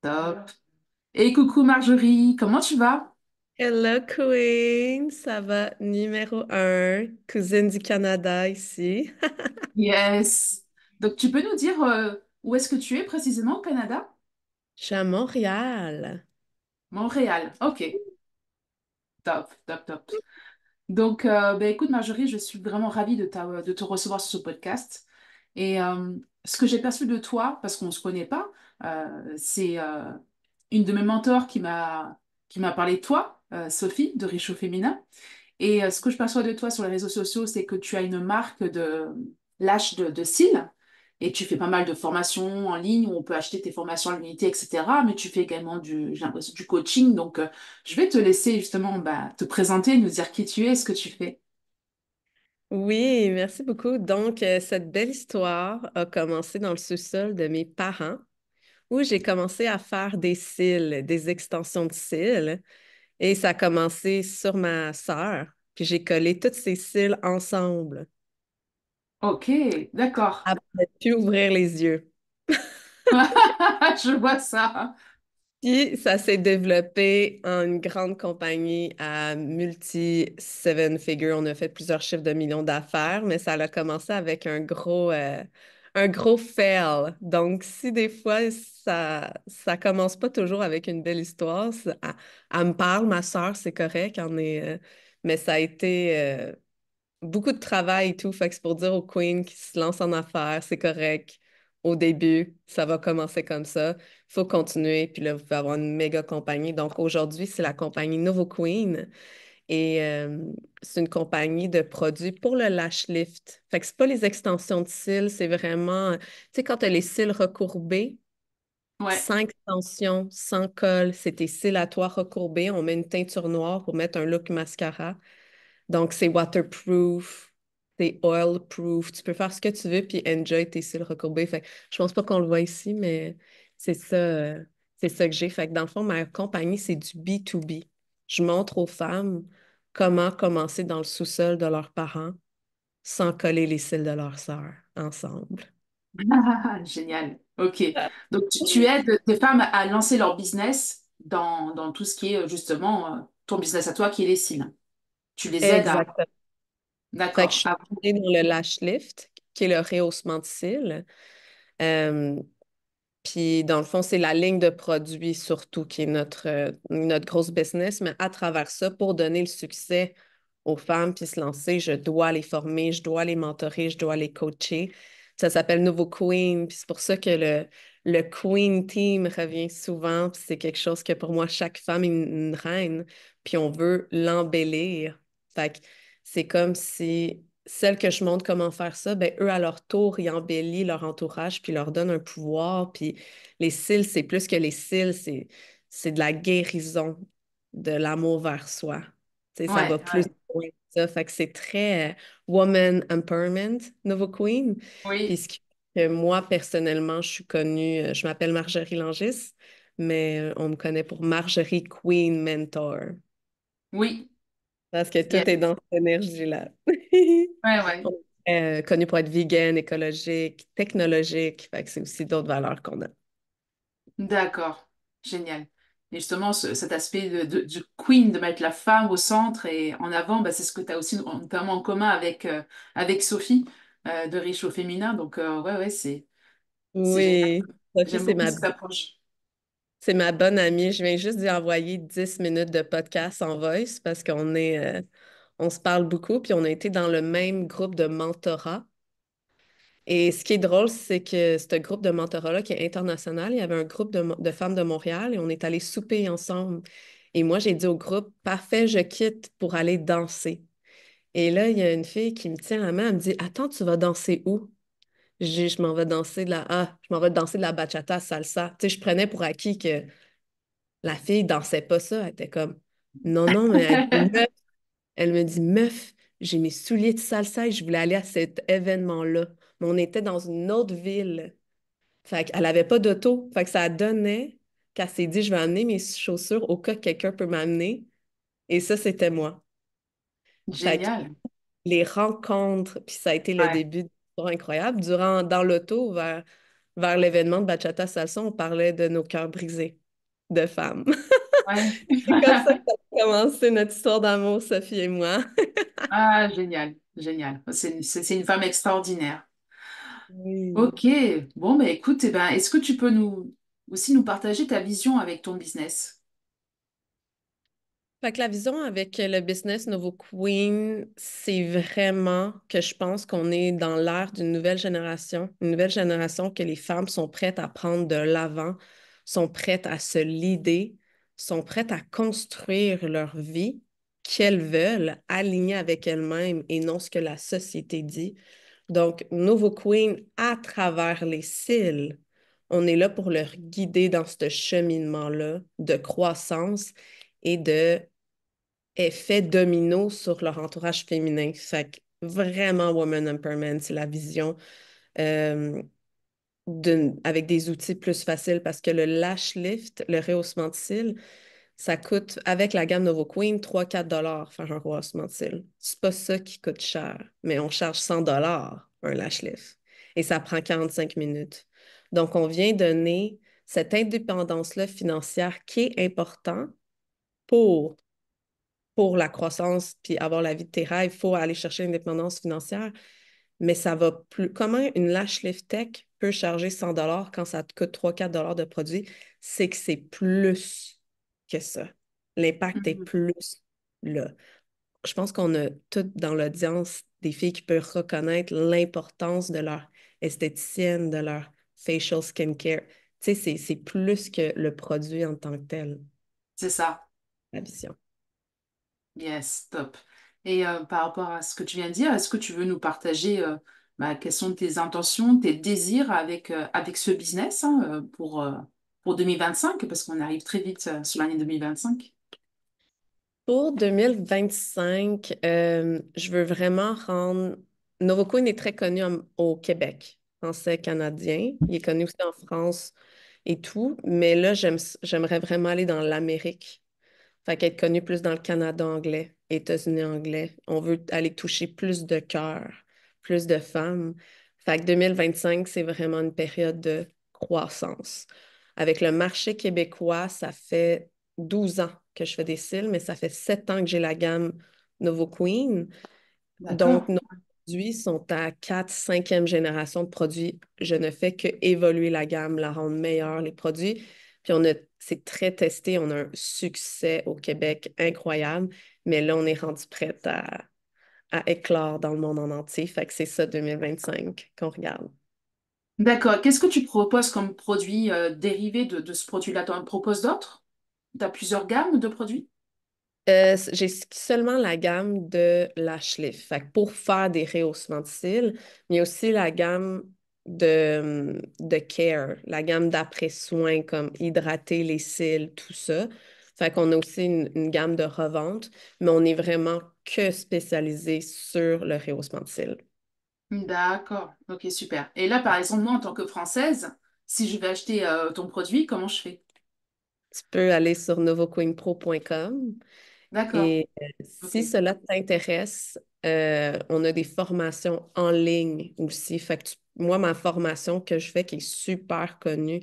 Top. Et coucou Marjorie, comment tu vas? Hello Queen, ça va numéro un, cousine du Canada ici. Yes. Donc tu peux nous dire où est-ce que tu es précisément au Canada? Je suis à Montréal. Montréal. Ok. Top, top, top. Donc ben, écoute Marjorie, je suis vraiment ravie de te recevoir sur ce podcast. Et ce que j'ai perçu de toi, parce qu'on ne se connaît pas, c'est une de mes mentors qui m'a parlé de toi, Sophie, de Richaud Féminin. Et ce que je perçois de toi sur les réseaux sociaux, c'est que tu as une marque de lâche de cils et tu fais pas mal de formations en ligne où on peut acheter tes formations à l'unité, etc. Mais tu fais également j'ai l'impression, du coaching. Donc, je vais te laisser justement bah, te présenter, nous dire qui tu es et ce que tu fais. Oui, merci beaucoup. Donc, cette belle histoire a commencé dans le sous-sol de mes parents, où j'ai commencé à faire des cils, des extensions de cils. Et ça a commencé sur ma sœur, puis j'ai collé toutes ces cils ensemble. Ok, d'accord. Après, j'ai pu ouvrir les yeux. Je vois ça. Puis ça s'est développé en une grande compagnie à multi-seven figure. On a fait plusieurs chiffres de millions d'affaires, mais ça a commencé avec un gros fail. Donc, si des fois ça commence pas toujours avec une belle histoire, elle me parle, ma sœur, c'est correct, mais ça a été beaucoup de travail et tout. Fait que c'est pour dire aux queens qui se lancent en affaires, c'est correct. Au début, ça va commencer comme ça. Il faut continuer. Puis là, vous pouvez avoir une méga compagnie. Donc aujourd'hui, c'est la compagnie Novo Queen. Et c'est une compagnie de produits pour le lash lift. Fait que c'est pas les extensions de cils, c'est vraiment, tu sais, quand tu as les cils recourbés, Ouais, sans extension, sans colle, c'est tes cils à toi recourbés. On met une teinture noire pour mettre un look mascara. Donc, c'est waterproof, c'est oil-proof. Tu peux faire ce que tu veux puis enjoy tes cils recourbés. Fait que je pense pas qu'on le voit ici, mais c'est ça que j'ai. Fait que dans le fond, ma compagnie, c'est du B2B. Je montre aux femmes comment commencer dans le sous-sol de leurs parents sans coller les cils de leurs sœurs ensemble. génial. Ok. Donc, tu aides tes femmes à lancer leur business dans tout ce qui est justement ton business à toi, qui est les cils. Tu les aides à... Exactement. Fait que je D'accord. suis allée dans le lash lift, qui est le rehaussement de cils. Euh, Puis, dans le fond, c'est la ligne de produits surtout qui est notre grosse business. Mais à travers ça, pour donner le succès aux femmes puis se lancer, je dois les former, je dois les mentorer, je dois les coacher. Ça s'appelle Nouveau Queen. Puis c'est pour ça que le Queen Team revient souvent. Puis c'est quelque chose que pour moi, chaque femme est une reine. Puis on veut l'embellir. Fait que c'est comme si celles que je montre comment faire ça, ben eux, à leur tour, ils embellissent leur entourage puis leur donnent un pouvoir. Puis les cils, c'est plus que les cils, c'est de la guérison, de l'amour vers soi. Tu sais, ça va Ouais, plus ouais. loin que ça. Fait que c'est très woman empowerment, Novo Queen. Puis Oui, ce qui fait que moi, personnellement, je suis connue, je m'appelle Marjorie Langis, mais on me connaît pour Marjorie Queen Mentor. oui. Parce que Yes. tout est dans cette énergie-là. Ouais, ouais. On est connu pour être vegan, écologique, technologique. Fait que c'est aussi d'autres valeurs qu'on a. D'accord. Génial. Et justement, cet aspect du queen, de mettre la femme au centre et en avant, bah, c'est ce que tu as aussi notamment en commun avec Sophie de Riche au féminin. Donc, ouais, ouais, c'est génial. Oui, Sophie, J'aime beaucoup cette approche. c'est ma bonne amie. Je viens juste d'y envoyer 10 minutes de podcast en voice parce on se parle beaucoup, puis on a été dans le même groupe de mentorat. Et ce qui est drôle, c'est que ce groupe de mentorat-là, qui est international, il y avait un groupe de femmes de Montréal et on est allés souper ensemble. Et moi, j'ai dit au groupe, parfait, je quitte pour aller danser. Et là, il y a une fille qui me tient la main, elle me dit, attends, tu vas danser où? Je m'en vais danser je m'en vais danser de la bachata salsa. Tu sais, je prenais pour acquis que la fille dansait pas ça. Elle était comme, non, non, mais elle me dit, meuf, j'ai mes souliers de salsa et je voulais aller à cet événement-là. Mais on était dans une autre ville. Fait qu'elle avait pas d'auto. Fait que ça donnait qu'elle s'est dit, je vais amener mes chaussures au cas que quelqu'un peut m'amener. Et ça, c'était moi. Fait que Génial. les rencontres, puis ça a été le Ouais. début d'une histoire incroyable. Dans l'auto, vers vers l'événement de Bachata Salsa, on parlait de nos cœurs brisés de femmes. Ouais. C'est comme ça que ça a commencé notre histoire d'amour, Sophie et moi. Ah, génial, génial. C'est une femme extraordinaire. Oui. Ok, bon, bah écoute, eh ben, est-ce que tu peux nous partager ta vision avec ton business? Fait que la vision avec le business Novo Queen, c'est vraiment que je pense qu'on est dans l'ère d'une une nouvelle génération que les femmes sont prêtes à prendre de l'avant, sont prêtes à se leader, sont prêtes à construire leur vie qu'elles veulent, alignée avec elles-mêmes et non ce que la société dit. Donc, Novo Queen, à travers les cils, on est là pour leur guider dans ce cheminement-là de croissance et de effet domino sur leur entourage féminin. Fait que vraiment, Woman Empowerment, c'est la vision euh, avec des outils plus faciles parce que le lash lift, le rehaussement de cils, ça coûte, avec la gamme Novo Queen, 3-4 $ faire un rehaussement de cils. C'est pas ça qui coûte cher, mais on charge 100 $ un lash lift et ça prend 45 minutes. Donc, on vient donner cette indépendance-là financière qui est important pour pour la croissance puis avoir la vie de tes rêves, il faut aller chercher l'indépendance financière. Mais ça va plus. Comment une Lash Lift Tech peut charger 100 $ quand ça te coûte 3-4 $ de produit? C'est que c'est plus que ça. L'impact est Mhm. plus là. Je pense qu'on a toutes dans l'audience des filles qui peuvent reconnaître l'importance de leur esthéticienne, de leur facial skincare. Tu sais, c'est plus que le produit en tant que tel, C'est ça. la vision. Yes, top. Et par rapport à ce que tu viens de dire, est-ce que tu veux nous partager quelles sont tes intentions, tes désirs avec ce business hein, pour 2025, parce qu'on arrive très vite sur l'année 2025. Pour 2025, je veux vraiment rendre... Novoqueen est très connu au Québec, français canadien. Il est connu aussi en France et tout. Mais là, j'aimerais vraiment aller dans l'Amérique. Fait qu'être connu plus dans le Canada anglais, États-Unis anglais. On veut aller toucher plus de cœurs, plus de femmes. Fait que 2025, c'est vraiment une période de croissance. Avec le marché québécois, ça fait 12 ans que je fais des cils, mais ça fait 7 ans que j'ai la gamme Novo Queen. Donc, D'accord. nos produits sont à 4 5e génération de produits. Je ne fais que évoluer la gamme, la rendre meilleure, les produits. Puis c'est très testé, on a un succès au Québec incroyable, mais là, on est rendu prête à éclore dans le monde en entier. Fait que c'est ça 2025 qu'on regarde. D'accord. Qu'est-ce que tu proposes comme produit dérivé de ce produit-là? Tu en proposes d'autres? Tu as plusieurs gammes de produits? J'ai seulement la gamme de Lash Lift. Fait que pour faire des rehaussements de cils, mais il y a aussi la gamme de Care, la gamme d'après-soins comme hydrater les cils, tout ça. Fait qu'on a aussi une gamme de revente, mais on est vraiment que spécialisé sur le rehaussement de cils. D'accord. Ok, super. Et là, par exemple, moi, en tant que Française, si je vais acheter ton produit, comment je fais? Tu peux aller sur novoqueenpro.com. D'accord. Et Ok. si cela t'intéresse, on a des formations en ligne aussi. Fait que moi, ma formation que je fais, qui est super connue,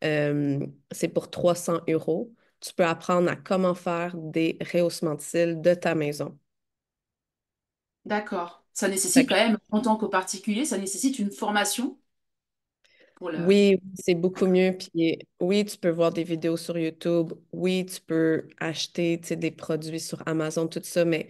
c'est pour 300 €. Tu peux apprendre à comment faire des rehaussements de cils de ta maison. D'accord. Ça Fait nécessite que quand même, en tant que particulier, ça nécessite une formation pour le... oui, c'est beaucoup D'accord. mieux. Puis oui, tu peux voir des vidéos sur YouTube. Oui, tu peux acheter, tu sais, des produits sur Amazon, tout ça, mais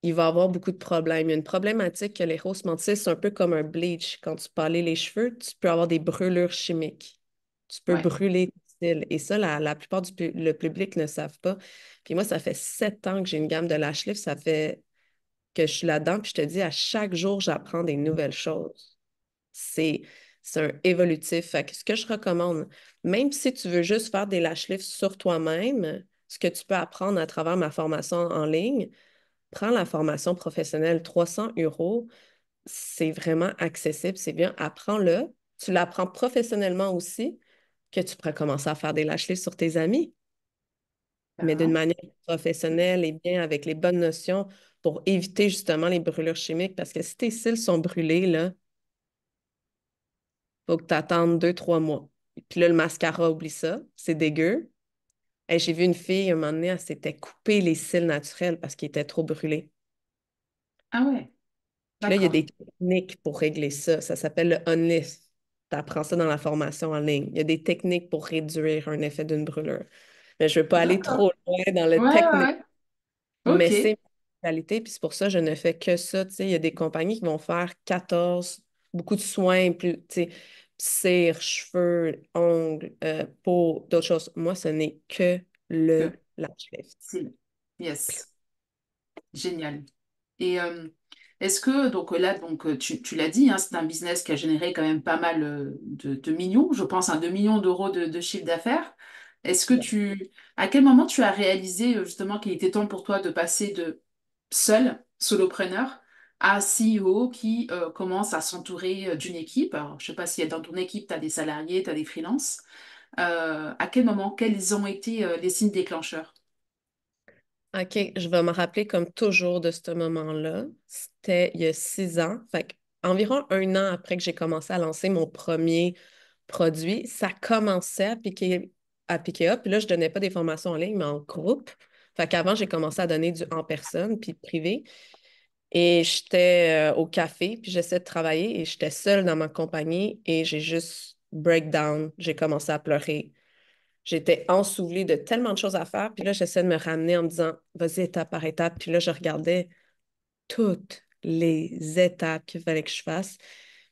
il va y avoir beaucoup de problèmes. Il y a une problématique que les roses mentisses, c'est un peu comme un bleach. Quand tu pâlis les cheveux, tu peux avoir des brûlures chimiques. Tu peux Ouais. brûler tes cils. Et ça, la plupart le public ne savent pas. Puis moi, ça fait 7 ans que j'ai une gamme de lash lift. Ça fait que je suis là-dedans. Puis je te dis, à chaque jour, j'apprends des nouvelles choses. C'est, c'est un évolutif. Fait que ce que je recommande, même si tu veux juste faire des lash lifts sur toi-même, ce que tu peux apprendre à travers ma formation en ligne, prends la formation professionnelle, 300 €, c'est vraiment accessible, c'est bien, apprends-le. Tu l'apprends professionnellement aussi, que tu pourrais commencer à faire des lâchetés sur tes amis, mais d'une Carrément. manière professionnelle et bien avec les bonnes notions pour éviter justement les brûlures chimiques, parce que si tes cils sont brûlés, là, Faut que tu attendes 2, 3 mois. Puis là, le mascara, oublie ça, c'est dégueu. Et j'ai vu une fille, un moment donné, elle s'était coupé les cils naturels parce qu'ils étaient trop brûlés. Ah ouais, Puis là, il y a d'accord. des techniques pour régler ça. Ça s'appelle le Unlift. Tu apprends ça dans la formation en ligne. Il y a des techniques pour réduire un effet d'une brûlure. Mais je ne veux pas aller D'accord. trop loin dans le Ouais, ouais, technique, ouais. mais Ok. c'est ma spécialité. Puis c'est pour ça que je ne fais que ça. Tu sais, il y a des compagnies qui vont faire 14, beaucoup de soins, plus, tu sais, cire, cheveux, ongles, peau, d'autres choses. Moi, ce n'est que le Que lash lift. c'est. Yes. Génial. Et est-ce que, donc là, donc, tu l'as dit, hein, c'est un business qui a généré quand même pas mal de millions, je pense, 2 millions d'euros de chiffre d'affaires. Est-ce que à quel moment tu as réalisé justement qu'il était temps pour toi de passer de seul, solopreneur, à CEO qui commence à s'entourer d'une équipe? Alors, je sais pas si dans ton équipe, tu as des salariés, tu as des freelances. À quel moment, quels ont été les signes déclencheurs? OK, je vais me rappeler comme toujours de ce moment-là. C'était il y a 6 ans. Fait environ un an après que j'ai commencé à lancer mon premier produit, ça commençait à piquer up. Puis là, je donnais pas des formations en ligne, mais en groupe. Fait qu'avant, j'ai commencé à donner du en personne, puis privé. Et j'étais au café, puis j'essayais de travailler et j'étais seule dans ma compagnie et j'ai juste breakdown. J'ai commencé à pleurer. J'étais ensouvlie de tellement de choses à faire. Puis là, j'essaie de me ramener en me disant, vas-y, étape par étape. Puis là, je regardais toutes les étapes qu'il fallait que je fasse.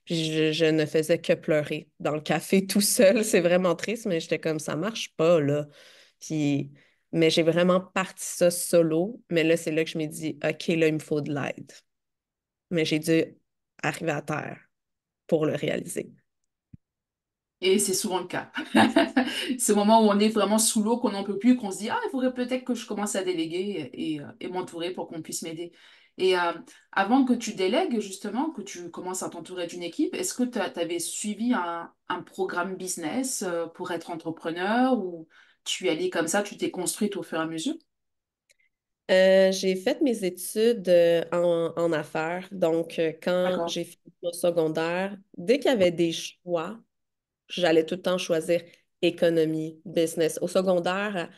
Puis je ne faisais que pleurer dans le café tout seul. C'est vraiment triste, mais j'étais comme, ça marche pas, là. Puis, mais j'ai vraiment parti ça solo. Mais là, c'est là que je me dis, OK, là, il me faut de l'aide. Mais j'ai dû arriver à terre pour le réaliser. Et c'est souvent le cas. C'est au moment où on est vraiment sous l'eau, qu'on n'en peut plus, qu'on se dit, ah, il faudrait peut-être que je commence à déléguer et m'entourer pour qu'on puisse m'aider. Et avant que tu délègues, justement, que tu commences à t'entourer d'une équipe, est-ce que tu avais suivi un programme business pour être entrepreneur ou tu y allais comme ça, tu t'es construite au fur et à mesure? J'ai fait mes études en affaires. Donc, quand D'accord. j'ai fini mon secondaire, dès qu'il y avait des choix, j'allais tout le temps choisir économie, business. Au secondaire,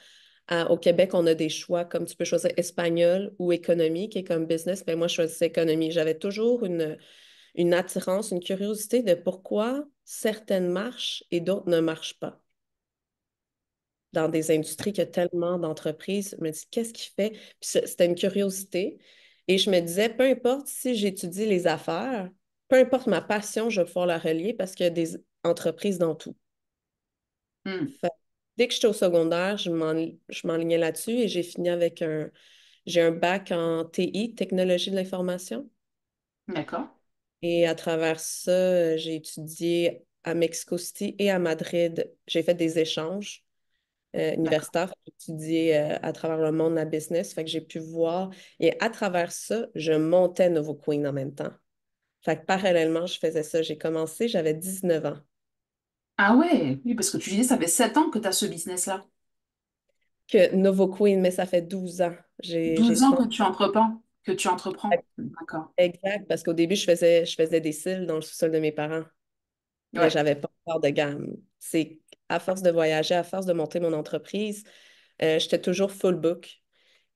au Québec, on a des choix comme tu peux choisir espagnol ou économie, qui est comme business. Mais moi, je choisissais économie. J'avais toujours une attirance, une curiosité de pourquoi certaines marchent et d'autres ne marchent pas dans des industries qui a tellement d'entreprises. Je me dis, qu'est-ce qui fait? Puis c'était une curiosité. Et je me disais, peu importe si j'étudie les affaires, peu importe ma passion, je vais pouvoir la relier parce qu'il y a des entreprises dans tout. Hmm. Fait que dès que j'étais au secondaire, je m'enlignais là-dessus et j'ai fini avec j'ai un bac en TI, technologie de l'information. D'accord. Et à travers ça, j'ai étudié à Mexico City et à Madrid. J'ai fait des échanges D'accord. universitaire. J'ai étudié à travers le monde la business. Fait que j'ai pu voir. Et à travers ça, je montais Novo Queen en même temps. Fait que parallèlement, je faisais ça. J'ai commencé, j'avais 19 ans. Ah ouais, oui, parce que tu disais, ça fait 7 ans que tu as ce business-là. Que Novo Queen, mais ça fait 12 ans. J'ai 12 ans 30. que tu entreprends, que tu entreprends. D'accord. Exact, parce qu'au début, je faisais des cils dans le sous-sol de mes parents, mais Ouais, j'avais pas encore de gamme. C'est à force de voyager, à force de monter mon entreprise, j'étais toujours full book.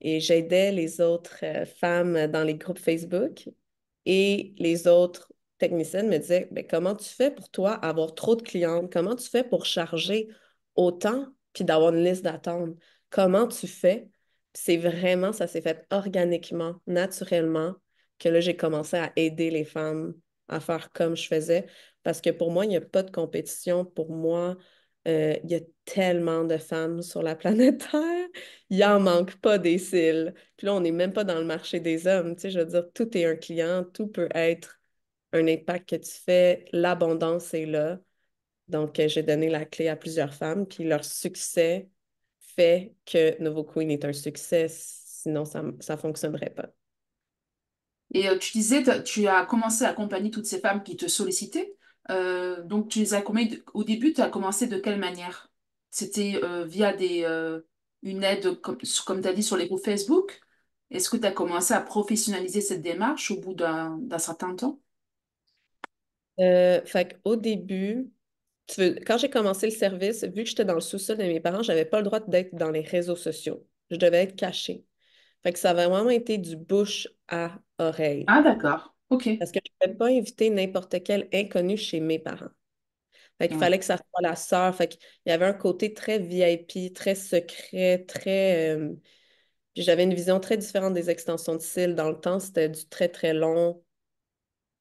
Et j'aidais les autres femmes dans les groupes Facebook et les autres techniciennes me disaient, ben, comment tu fais pour toi avoir trop de clientes? Comment tu fais pour charger autant puis d'avoir une liste d'attente? Comment tu fais? Puis c'est vraiment, ça s'est fait organiquement, naturellement, que là, j'ai commencé à aider les femmes à faire comme je faisais. Parce que pour moi, il n'y a pas de compétition. Pour moi, il y a tellement de femmes sur la planète Terre, il en manque pas des cils. Puis là, on n'est même pas dans le marché des hommes. Tu sais, je veux dire, tout est un client, tout peut être un impact que tu fais. L'abondance est là. Donc, j'ai donné la clé à plusieurs femmes, puis leur succès fait que Novo Queen est un succès. Sinon, ça ne fonctionnerait pas. et tu disais, tu as commencé à accompagner toutes ces femmes qui te sollicitaient. Donc, tu les as accompagnées, au début, tu as commencé de quelle manière? C'était via une aide, comme tu as dit, sur les groupes Facebook? Est-ce que tu as commencé à professionnaliser cette démarche au bout d'un certain temps? Fait qu'au début, quand j'ai commencé le service, vu que j'étais dans le sous-sol de mes parents, j'avais pas le droit d'être dans les réseaux sociaux. Je devais être cachée. Fait que ça a vraiment été du bouche à oreille. Ah, d'accord. OK. Parce que je ne pouvais pas inviter n'importe quel inconnu chez mes parents. Fait qu'il Ouais. fallait que ça soit la sœur. Fait qu'il y avait un côté très VIP, très secret, très... Puis j'avais une vision très différente des extensions de cils. Dans le temps, c'était du très, très long,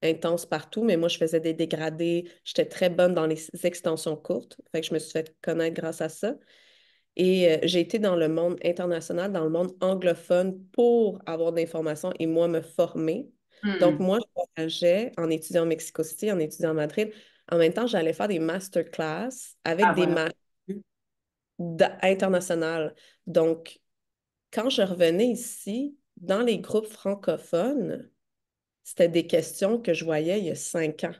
intense partout, mais moi, je faisais des dégradés. J'étais très bonne dans les extensions courtes. Fait que je me suis fait connaître grâce à ça. Et j'ai été dans le monde international, dans le monde anglophone pour avoir de l'information et moi me former. Donc, Hmm. moi, je voyageais en étudiant au Mexico City, en étudiant à Madrid. En même temps, j'allais faire des masterclass avec Ah, des voilà. masters internationales. Donc, quand je revenais ici, dans les groupes francophones, c'était des questions que je voyais il y a 5 ans.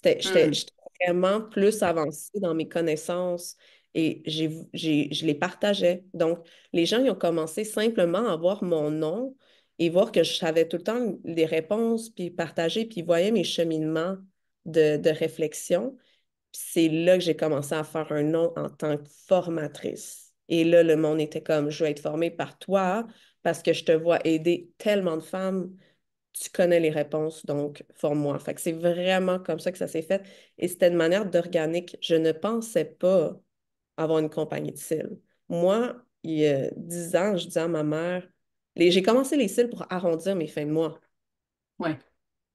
Hmm. J'étais vraiment plus avancée dans mes connaissances et je les partageais. Donc, les gens, ils ont commencé simplement à voir mon nom et voir que je savais tout le temps les réponses, puis partager, puis ils voyaient mes cheminements de réflexion. Puis c'est là que j'ai commencé à faire un nom en tant que formatrice. Et là, le monde était comme, je vais être formée par toi parce que je te vois aider tellement de femmes, tu connais les réponses, donc forme-moi. Fait que c'est vraiment comme ça que ça s'est fait. Et c'était de manière d'organique. Je ne pensais pas avoir une compagnie de cils. Moi, il y a 10 ans, je disais à ma mère, j'ai commencé les cils pour arrondir mes fins de mois. Ouais.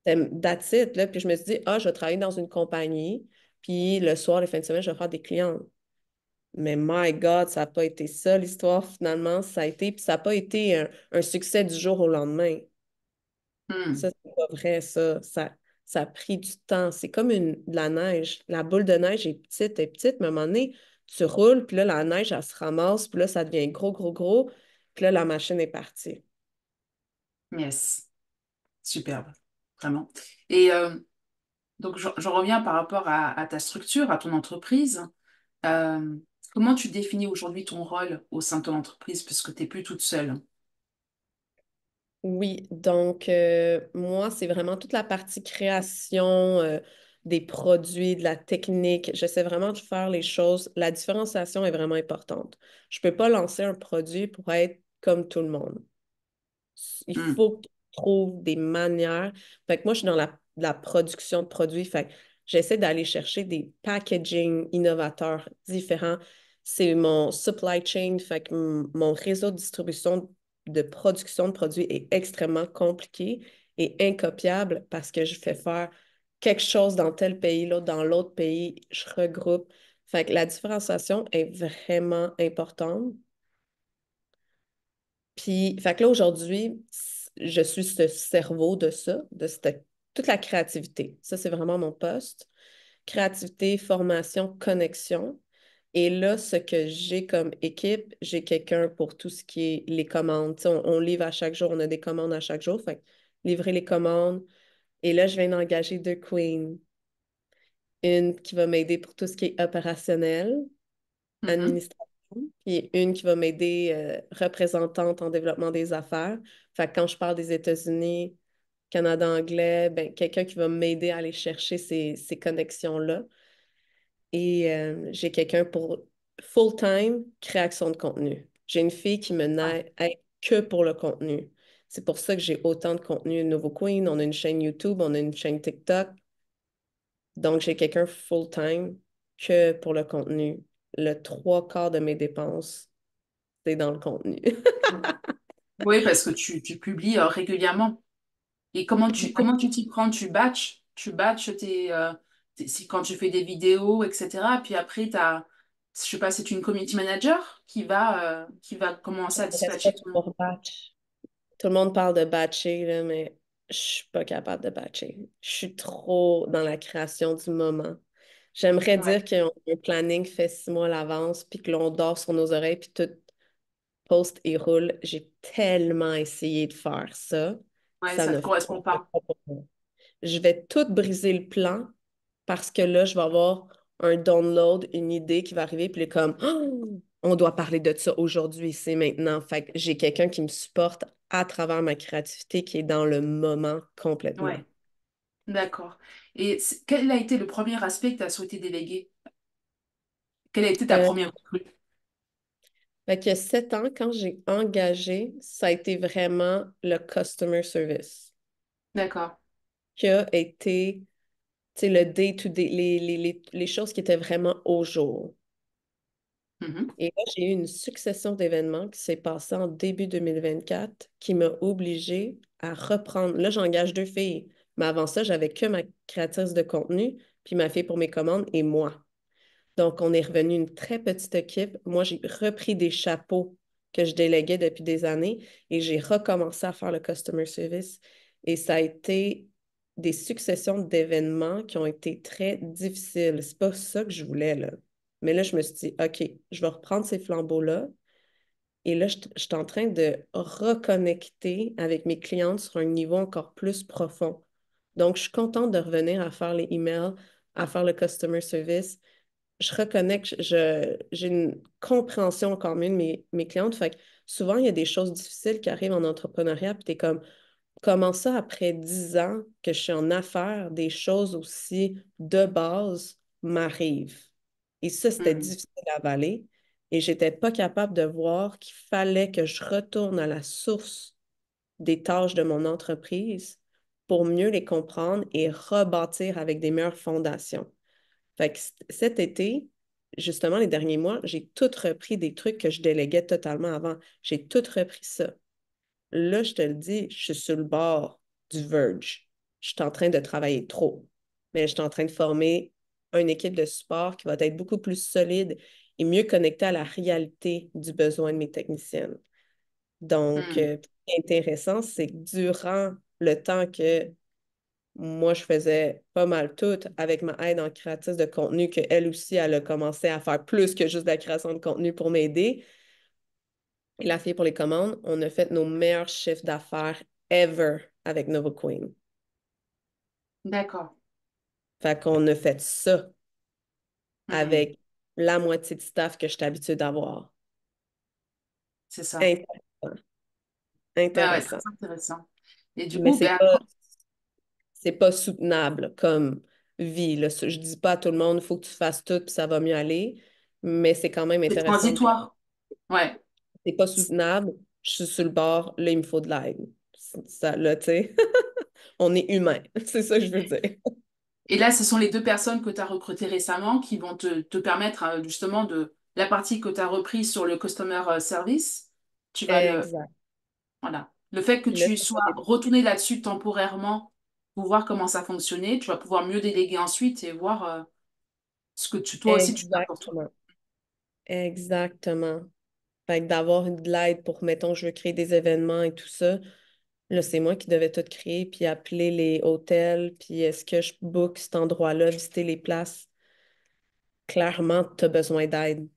C'était that's it, là. Puis je me suis dit, ah, je vais travailler dans une compagnie, puis le soir, les fins de semaine, je vais faire des clients. Mais my God, ça n'a pas été ça, l'histoire, finalement. Ça a été, puis ça n'a pas été un succès du jour au lendemain. Hmm. Ça, c'est pas vrai, ça. Ça a pris du temps. C'est comme de la neige. La boule de neige est petite, mais à un moment donné, tu roules, puis là, la neige, elle se ramasse, puis là, ça devient gros, gros, gros, puis là, la machine est partie. Yes. Superbe. Vraiment. Et donc, je reviens par rapport à ta structure, à ton entreprise. Euh, Comment tu définis aujourd'hui ton rôle au sein de ton entreprise puisque tu n'es plus toute seule? Oui, donc moi, c'est vraiment toute la partie création des produits, de la technique. J'essaie vraiment de faire les choses. La différenciation est vraiment importante. Je ne peux pas lancer un produit pour être comme tout le monde. Il Hmm. faut que tu trouves des manières. Fait que moi, je suis dans la production de produits. Fait que j'essaie d'aller chercher des packaging innovateurs différents. C'est mon supply chain. Fait que mon réseau de distribution de production de produits est extrêmement compliqué et incopiable parce que je fais faire quelque chose dans tel pays, l'autre dans l'autre pays. Je regroupe. Fait que la différenciation est vraiment importante. Puis, fait que là, aujourd'hui, je suis ce cerveau de ça, toute la créativité. Ça, c'est vraiment mon poste. Créativité, formation, connexion. Et là, ce que j'ai comme équipe, j'ai quelqu'un pour tout ce qui est les commandes. Tu sais, on livre à chaque jour, on a des commandes à chaque jour. Fait que livrer les commandes. Et là, je viens d'engager deux queens. Une qui va m'aider pour tout ce qui est opérationnel, Mhm. administration, puis une qui va m'aider représentante en développement des affaires. Fait que quand je parle des États-Unis, Canada anglais, ben, quelqu'un qui va m'aider à aller chercher ces connexions-là. Et j'ai quelqu'un pour full-time création de contenu. J'ai une fille qui me Ah, n'aide que pour le contenu. C'est pour ça que j'ai autant de contenu Nouveau Queen. On a une chaîne YouTube, on a une chaîne TikTok. Donc, j'ai quelqu'un full-time que pour le contenu. Le trois quarts de mes dépenses, c'est dans le contenu. oui, parce que tu publies régulièrement. Et comment tu t'y prends? Tu batches si quand tu fais des vidéos, etc. Puis après, je sais pas, c'est une community manager qui va commencer à Je reste pas dispatcher ton... toujours batch. Tout le monde parle de batcher, là, mais je suis pas capable de batcher. Je suis trop dans la création du moment. J'aimerais Ouais, dire qu'un planning fait 6 mois à l'avance, puis que l'on dort sur nos oreilles, puis tout poste et roule. J'ai tellement essayé de faire ça. ouais, Ça ça ne te correspond fonctionne pas. pas pour moi. Je vais tout briser le plan parce que là, je vais avoir un download, une idée qui va arriver, puis là, comme, oh, on doit parler de ça aujourd'hui, c'est maintenant. Fait que j'ai quelqu'un qui me supporte à travers ma créativité qui est dans le moment complètement. Ouais, d'accord. Et quel a été le premier aspect que tu as souhaité déléguer? Quelle a été ta Euh, première recrue? Fait que 7 ans, quand j'ai engagé, ça a été vraiment le customer service D'accord. qui a été, tu sais, le day-to-day, les choses qui étaient vraiment au jour. Mhm. Et là, j'ai eu une succession d'événements qui s'est passé en début 2024 qui m'a obligée à reprendre. Là, j'engage 2 filles, mais avant ça, j'avais que ma créatrice de contenu, puis ma fille pour mes commandes et moi. Donc, on est revenu une très petite équipe. Moi, j'ai repris des chapeaux que je déléguais depuis des années et j'ai recommencé à faire le customer service. Et ça a été des successions d'événements qui ont été très difficiles. C'est pas ça que je voulais, là. Mais là, je me suis dit, OK, je vais reprendre ces flambeaux-là. Et là, je suis en train de reconnecter avec mes clientes sur un niveau encore plus profond. Donc, je suis contente de revenir à faire les emails, à faire le customer service. Je reconnais que j'ai une compréhension encore mieux de mes clientes. Fait que souvent, il y a des choses difficiles qui arrivent en entrepreneuriat, puis t'es comme, comment ça, après 10 ans que je suis en affaires, des choses aussi de base m'arrivent. Et ça, c'était Mhm. difficile à avaler. Et j'étais pas capable de voir qu'il fallait que je retourne à la source des tâches de mon entreprise pour mieux les comprendre et rebâtir avec des meilleures fondations. Fait que cet été, justement, les derniers mois, j'ai tout repris des trucs que je déléguais totalement avant. J'ai tout repris ça. Là, je te le dis, je suis sur le bord du verge. Je suis en train de travailler trop. Mais je suis en train de former une équipe de support qui va être beaucoup plus solide et mieux connectée à la réalité du besoin de mes techniciennes. Donc, Mhm. ce qui est intéressant, c'est que durant le temps que moi, je faisais pas mal tout avec ma aide en créatrice de contenu, qu'elle aussi, elle a commencé à faire plus que juste de la création de contenu pour m'aider. Et la fille pour les commandes, on a fait nos meilleurs chiffres d'affaires ever avec Nova Queen. D'accord. Fait qu'on a fait ça Mhm. avec la moitié de staff que je suis habituée d'avoir. C'est ça. Intéressant. Ouais, ouais, Intéressant. très intéressant. Et du Mais coup, ben, c'est pas soutenable comme vie, là. Je dis pas à tout le monde, il faut que tu fasses tout puis ça va mieux aller. Mais c'est quand même c'est intéressant. transitoire. Ouais. C'est pas soutenable, je suis sur le bord, là, il me faut de l'aide. Ça, là, tu sais, on est humain, c'est ça que je veux dire. Et là, ce sont les deux personnes que tu as recrutées récemment qui vont te permettre justement de la partie que tu as reprise sur le customer service. Tu vas le, Exact. voilà. Le fait que Puis là, tu ça va sois retourné là-dessus temporairement pour voir comment ça fonctionnait, tu vas pouvoir mieux déléguer ensuite et voir ce que toi aussi tu fais pour toi. exactement. Exactement. Fait que d'avoir de l'aide pour, mettons, je veux créer des événements et tout ça, là, c'est moi qui devais tout créer, puis appeler les hôtels, puis est-ce que je book cet endroit-là, visiter les places. Clairement, tu as besoin d'aide, tu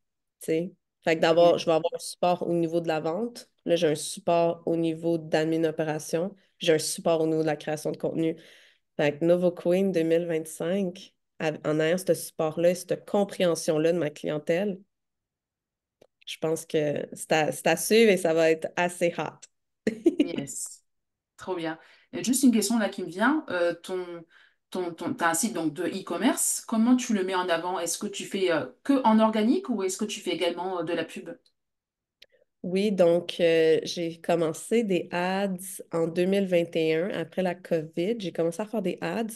sais. Fait que Yeah. d'abord, je vais avoir un support au niveau de la vente. Là, j'ai un support au niveau d'admin opération. J'ai un support au niveau de la création de contenu. Fait que Novo Queen 2025, en ayant ce support-là, cette compréhension-là de ma clientèle, je pense que c'est à suivre et ça va être assez hot. Yes. Trop bien. Et juste une question là qui me vient. T'as un site donc de e-commerce. Comment tu le mets en avant? Est-ce que tu fais que en organique ou est-ce que tu fais également de la pub? Oui, donc j'ai commencé des ads en 2021 après la COVID. J'ai commencé à faire des ads.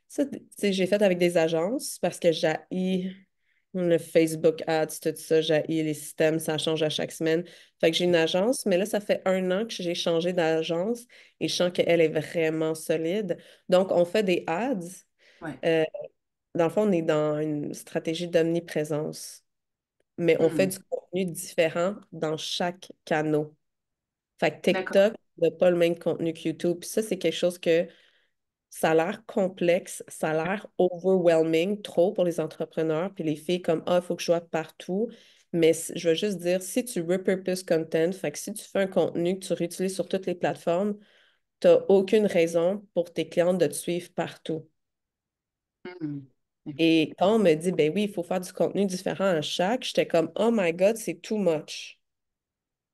Ça, tu sais, j'ai fait avec des agences parce que j'ai le Facebook Ads, tout ça, j'ai les systèmes, ça change à chaque semaine. Fait que j'ai une agence, mais là, ça fait 1 an que j'ai changé d'agence et je sens qu'elle est vraiment solide. Donc, on fait des ads. Ouais. Euh, dans le fond, on est dans une stratégie d'omniprésence, mais on fait Hmm. du contenu différent dans chaque canal. Fait que D'accord. TikTok n'a pas le même contenu que YouTube. Puis ça, c'est quelque chose que ça a l'air complexe, ça a l'air overwhelming trop pour les entrepreneurs, puis les filles comme, ah, il faut que je sois partout. Mais je veux juste dire, si tu repurpose content, fait que si tu fais un contenu que tu réutilises sur toutes les plateformes, tu n'as aucune raison pour tes clientes de te suivre partout. Hmm. Et quand on me dit, ben oui, il faut faire du contenu différent à chaque, j'étais comme, oh my God, c'est too much.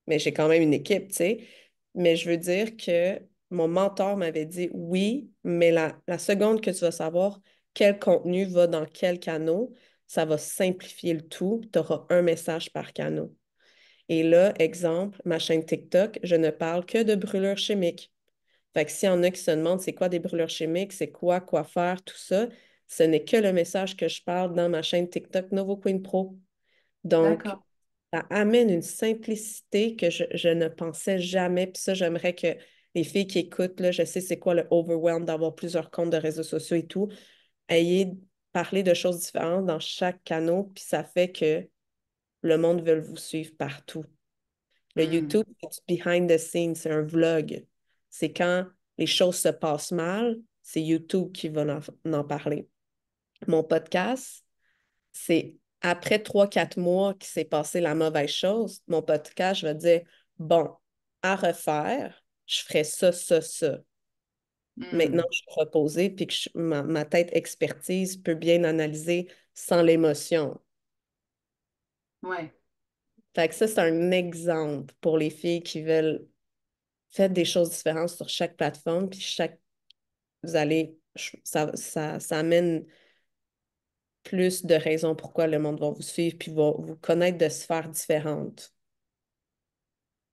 Mais j'ai quand même une équipe, tu sais. Mais je veux dire que mon mentor m'avait dit oui, mais la seconde que tu vas savoir quel contenu va dans quel canal, ça va simplifier le tout. Tu auras un message par canal. Et là, exemple, ma chaîne TikTok, je ne parle que de brûlures chimiques. Fait que s'il y en a qui se demandent c'est quoi des brûlures chimiques, c'est quoi faire, tout ça, ce n'est que le message que je parle dans ma chaîne TikTok Novo Queen Pro. Donc, D'accord. ça amène une simplicité que je ne pensais jamais. Puis ça, j'aimerais que les filles qui écoutent, là, je sais c'est quoi le overwhelm d'avoir plusieurs comptes de réseaux sociaux et tout, ayez parlé de choses différentes dans chaque canal, puis ça fait que le monde veut vous suivre partout. Le Hmm. YouTube, c'est du behind the scenes, c'est un vlog. C'est quand les choses se passent mal, c'est YouTube qui va en parler. Mon podcast, c'est après 3 4 mois qu'il s'est passé la mauvaise chose, mon podcast, je vais dire, bon, à refaire, je ferai ça. Maintenant, Hmm. je suis reposée, puis que ma tête expertise peut bien analyser sans l'émotion. Ouais. Fait que ça, c'est un exemple pour les filles qui veulent faire des choses différentes sur chaque plateforme, puis vous allez, ça amène plus de raisons pourquoi le monde va vous suivre, puis va vous connaître de sphères différentes.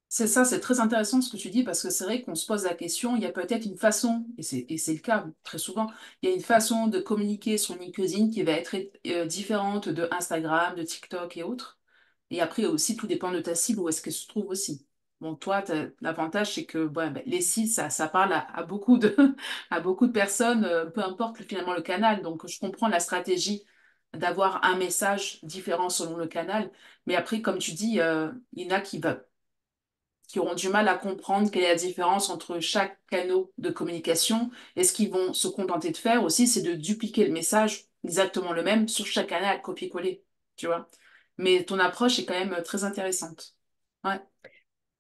C'est ça, c'est très intéressant ce que tu dis parce que c'est vrai qu'on se pose la question, il y a peut-être une façon, et c'est le cas très souvent, il y a une façon de communiquer sur LinkedIn qui va être différente de Instagram, de TikTok et autres. Et après aussi, tout dépend de ta cible, où est-ce qu'elle se trouve aussi. Bon, toi, l'avantage, c'est que ouais, ben, les sites, ça parle à beaucoup à beaucoup de personnes, peu importe finalement le canal. Donc, je comprends la stratégie d'avoir un message différent selon le canal. Mais après, comme tu dis, il y en a qui auront du mal à comprendre quelle est la différence entre chaque canal de communication. Et ce qu'ils vont se contenter de faire aussi, c'est de dupliquer le message exactement le même sur chaque canal, copier-coller, tu vois. Mais ton approche est quand même très intéressante. Ouais.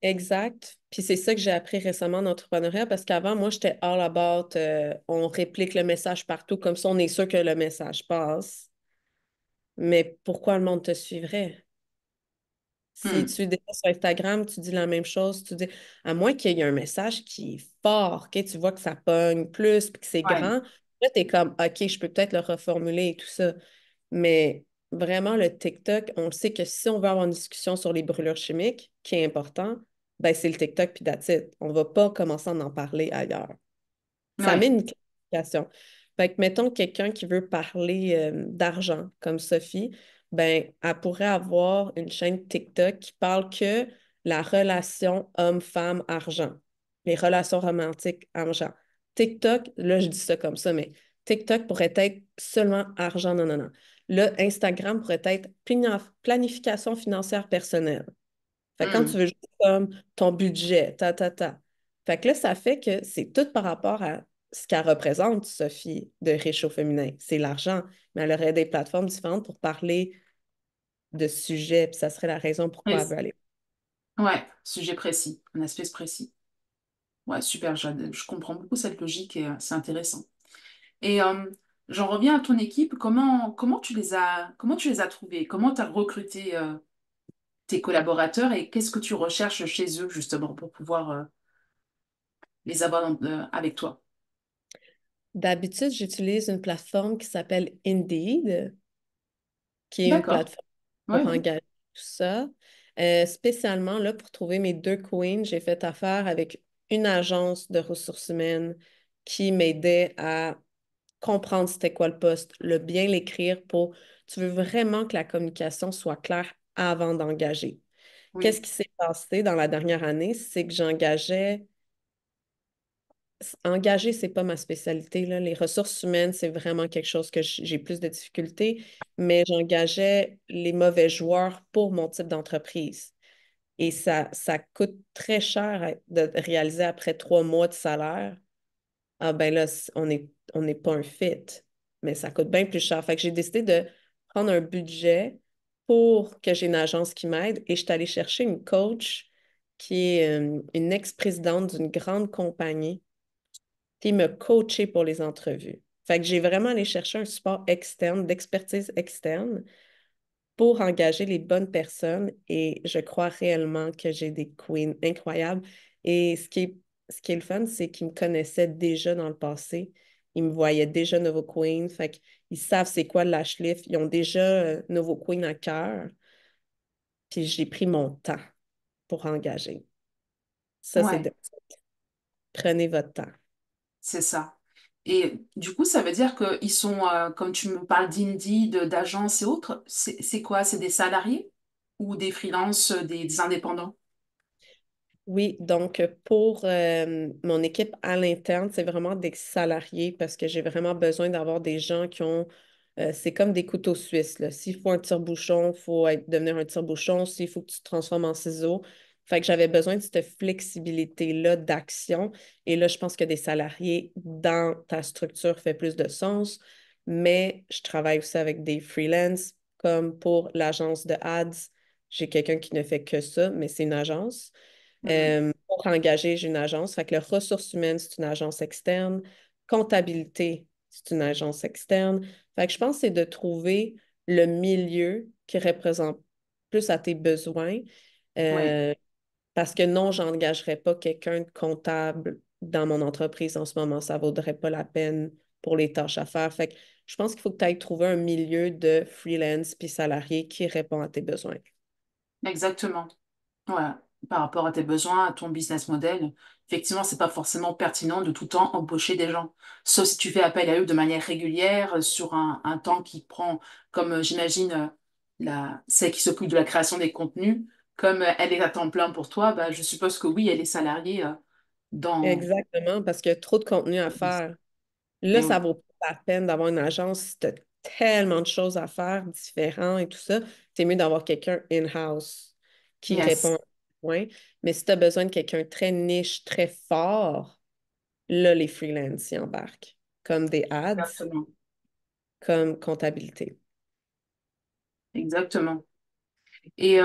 Exact. Puis c'est ça que j'ai appris récemment en entrepreneuriat parce qu'avant, moi, j'étais all about, on réplique le message partout, comme ça, on est sûr que le message passe. Mais pourquoi le monde te suivrait? Si Hmm. tu dépenses sur Instagram, tu dis la même chose, tu dis, à moins qu'il y ait un message qui est fort, OK, tu vois que ça pogne plus, puis que c'est Ouais. grand, là, tu es comme, OK, je peux peut-être le reformuler et tout ça. Mais vraiment, le TikTok, on sait que si on veut avoir une discussion sur les brûlures chimiques, qui est important, ben c'est le TikTok puis that's it. On ne va pas commencer à en parler ailleurs. Ça Ouais. amène une clarification. Fait que, mettons, quelqu'un qui veut parler d'argent, comme Sophie, ben, elle pourrait avoir une chaîne TikTok qui parle que la relation homme-femme-argent, les relations romantiques argent. TikTok, là, je dis ça comme ça, mais TikTok pourrait être seulement argent, non, non, non. Là, Instagram pourrait être planification financière personnelle. Fait que quand tu Hmm. veux juste comme ton budget, ta. Fait que là, ça fait que c'est tout par rapport à ce qu'elle représente, Sophie, de riche au féminin. C'est l'argent. Mais elle aurait des plateformes différentes pour parler de sujets, puis ça serait la raison pourquoi elle Précis. veut aller. Ouais. Sujet précis, un aspect précis. Ouais, super. Je comprends beaucoup cette logique et c'est intéressant. Et j'en reviens à ton équipe. Comment tu les as trouvés? Comment tu as recruté tes collaborateurs et qu'est-ce que tu recherches chez eux justement pour pouvoir les avoir avec toi? D'habitude, j'utilise une plateforme qui s'appelle Indeed, qui est une D'accord. plateforme Ouais, pour ouais. engager tout ça. Spécialement, là, pour trouver mes 2 queens, j'ai fait affaire avec une agence de ressources humaines qui m'aidait à comprendre c'était quoi le poste, le bien l'écrire pour... Tu veux vraiment que la communication soit claire avant d'engager. Qu'est-ce Oui, qui s'est passé dans la dernière année? C'est que j'engageais... Engager, c'est pas ma spécialité, là. Les ressources humaines, c'est vraiment quelque chose que j'ai plus de difficultés, mais j'engageais les mauvais joueurs pour mon type d'entreprise. Et ça coûte très cher de réaliser après 3 mois de salaire. Ah ben là, on n'est pas un fit, mais ça coûte bien plus cher. Fait que j'ai décidé de prendre un budget pour que j'ai une agence qui m'aide et je suis allée chercher une coach qui est une ex-présidente d'une grande compagnie qui me coachait pour les entrevues. Fait que j'ai vraiment allé chercher un support externe, d'expertise externe pour engager les bonnes personnes et je crois réellement que j'ai des queens incroyables. Et ce qui est ce qui est le fun, c'est qu'ils me connaissaient déjà dans le passé. Ils me voyaient déjà Novo Queen. Fait qu'ils savent c'est quoi le lash lift. Ils ont déjà Novo Queen à cœur. Puis j'ai pris mon temps pour engager. Ça, c'est Ouais, de... Prenez votre temps. c'est ça. Et du coup, ça veut dire qu'ils sont, comme tu me parles d'indie, d'agences et autres, c'est quoi? C'est des salariés ou des freelances, des indépendants? Oui, donc pour mon équipe à l'interne, c'est vraiment des salariés parce que j'ai vraiment besoin d'avoir des gens qui ont, c'est comme des couteaux suisses, là. S'il faut un tire-bouchon, il faut devenir un tire-bouchon. S'il faut que tu te transformes en ciseaux. Fait que j'avais besoin de cette flexibilité-là d'action. Et là, je pense que des salariés dans ta structure fait plus de sens. Mais je travaille aussi avec des freelances, comme pour l'agence de ads. J'ai quelqu'un qui ne fait que ça, mais c'est une agence. Mhm. Pour engager, j'ai une agence. Fait que les ressources humaines, c'est une agence externe. Comptabilité, c'est une agence externe. Fait que je pense que c'est de trouver le milieu qui représente plus à tes besoins. Oui, Euh, Parce que non, je n'engagerais pas quelqu'un de comptable dans mon entreprise en ce moment. Ça ne vaudrait pas la peine pour les tâches à faire. Fait que je pense qu'il faut que tu ailles trouver un milieu de freelance puis salarié qui répond à tes besoins. exactement. Voilà, par rapport à tes besoins, à ton business model, effectivement, c'est pas forcément pertinent de tout le temps embaucher des gens. Sauf si tu fais appel à eux de manière régulière, sur un temps qui prend, comme j'imagine, celle qui s'occupe de la création des contenus, comme elle est à temps plein pour toi, bah, je suppose que oui, elle est salariée dans... Exactement, parce qu'il y a trop de contenu à faire. Là, Et ça oui, vaut pas la peine d'avoir une agence si tu as tellement de choses à faire, différents et tout ça. C'est mieux d'avoir quelqu'un in-house qui répond yes, à un point. Mais si tu as besoin de quelqu'un très niche, très fort, là, les freelances y embarquent, comme des ads, exactement, comme comptabilité. exactement. Et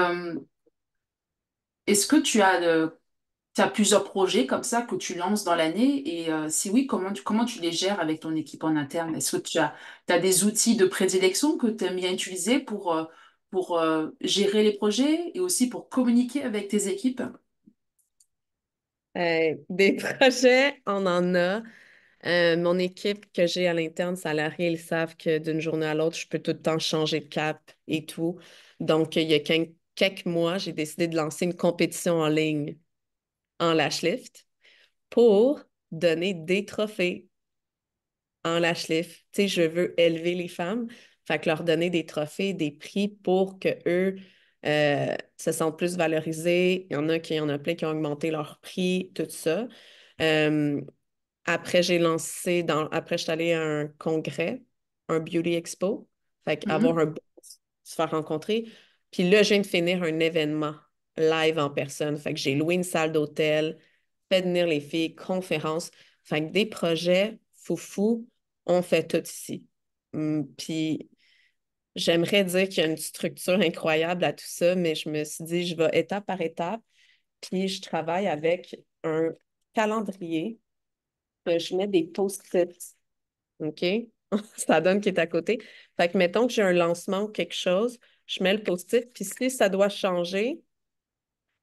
est-ce que tu as plusieurs projets comme ça que tu lances dans l'année et si oui, comment tu les gères avec ton équipe en interne? Est-ce que t'as des outils de prédilection que tu aimes bien utiliser pour gérer les projets et aussi pour communiquer avec tes équipes? Des projets, on en a. Mon équipe que j'ai à l'interne, salariés, ils savent que d'une journée à l'autre, je peux tout le temps changer de cap et tout. Donc, il y a quelques mois, j'ai décidé de lancer une compétition en ligne en lash lift pour donner des trophées en lash lift. Tu sais, je veux élever les femmes, fait que leur donner des trophées, des prix pour que eux se sentent plus valorisés. Il y en a plein qui ont augmenté leur prix, tout ça. Euh, Après, après, je suis allée à un congrès, un beauty expo. Fait Mhm, qu'avoir un booth, se faire rencontrer. Puis là, je viens de finir un événement live en personne. Fait que j'ai loué une salle d'hôtel, fait venir les filles, conférence. Fait que des projets foufou, on fait tout ici. Puis j'aimerais dire qu'il y a une structure incroyable à tout ça, mais je me suis dit, je vais étape par étape. Puis je travaille avec un calendrier. Je mets des post-it. OK? Ça donne qui est à côté. Fait que mettons que j'ai un lancement ou quelque chose, je mets le post-it, puis si ça doit changer,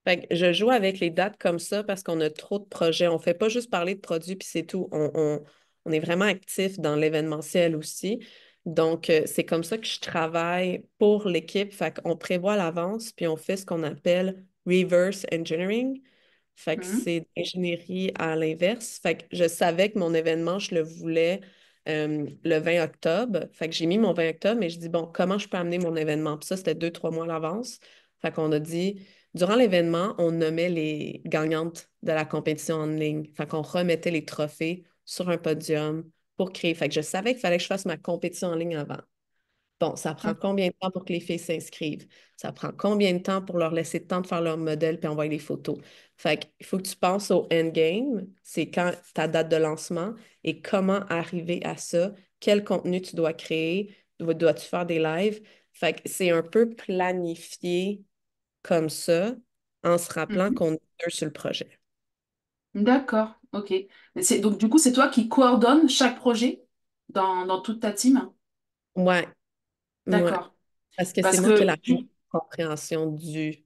fait que je joue avec les dates comme ça parce qu'on a trop de projets. On fait pas juste parler de produits, puis c'est tout. On est vraiment actif dans l'événementiel aussi. Donc, c'est comme ça que je travaille pour l'équipe. Fait qu'on prévoit à l'avance, puis on fait ce qu'on appelle reverse engineering. Fait que mhm, c'est ingénierie à l'inverse. Fait que je savais que mon événement, je le voulais le 20 octobre. Fait que j'ai mis mon 20 octobre, mais je dis, bon, comment je peux amener mon événement? Puis ça, c'était 2, 3 mois à l'avance. Fait qu'on a dit, durant l'événement, on nommait les gagnantes de la compétition en ligne. Fait qu'on remettait les trophées sur un podium pour créer. Fait que je savais qu'il fallait que je fasse ma compétition en ligne avant. Bon, ça prend mhm, combien de temps pour que les filles s'inscrivent? Ça prend combien de temps pour leur laisser le temps de faire leur modèle puis envoyer les photos? Fait qu'il faut que tu penses au endgame, c'est quand ta date de lancement et comment arriver à ça, quel contenu tu dois créer, dois-tu faire des lives? Fait que c'est un peu planifié comme ça en se rappelant mhm. qu'on est deux sur le projet. D'accord, ok. Donc du coup, c'est toi qui coordonne chaque projet dans toute ta team? Ouais, ouais. D'accord. Parce que c'est Parce moi qui ai que, la compréhension du